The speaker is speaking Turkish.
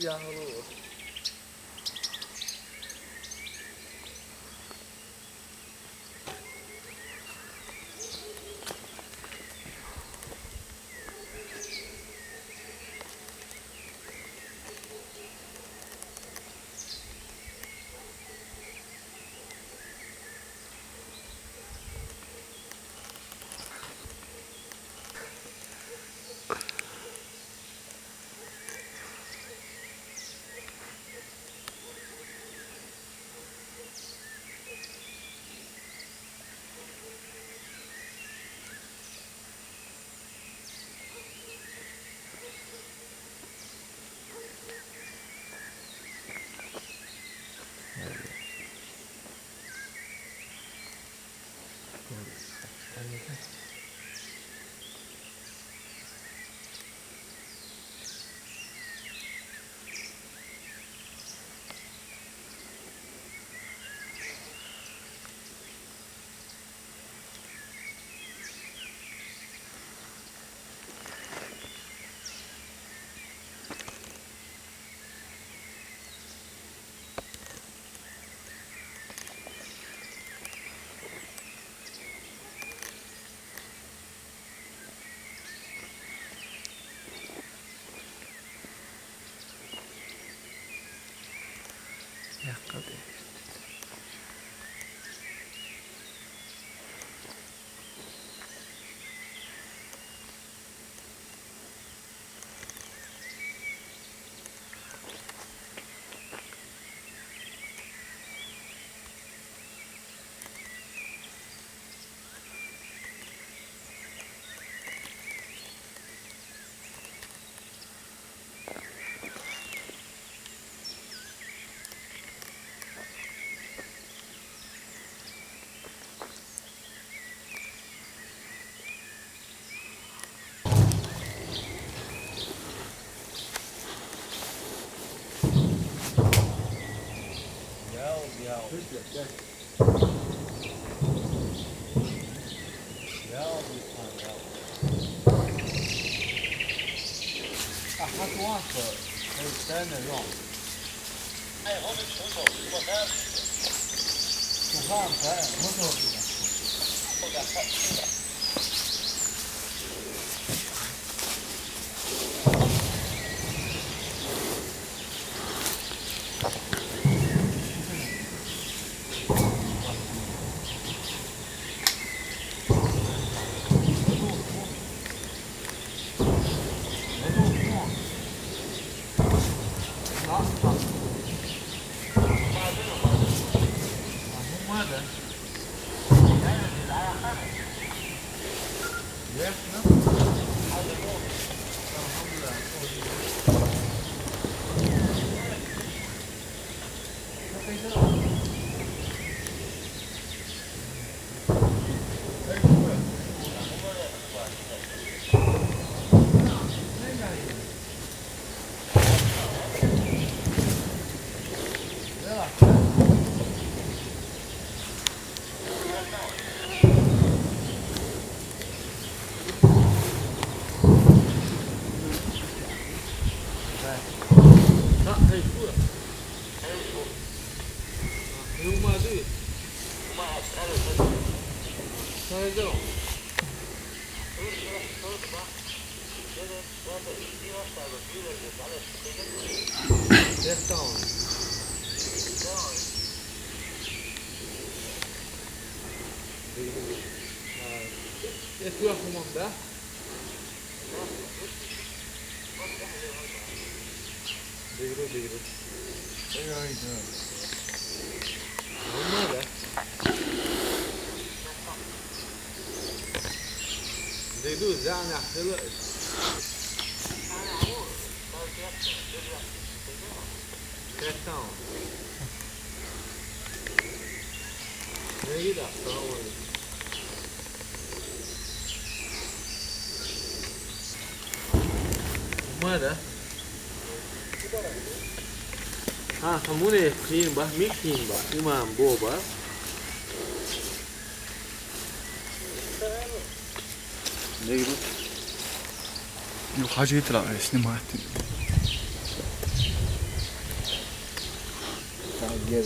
yağmuru. Yakaladı.他多少次？还有真的用。哎，我们出手，我看。我看看，我说是的。我看看，是的。Esto es como anda. Digro. Olmadı. Digro zaten akıllı. Tamam. Ne gidiyor? Tamam. Olmadı. Ha, kamu ne clean ba? Mi clean ba? Imam bo ba? Ne gibi? Yok hacı getir abi. Şimdi mahvettin. Gel.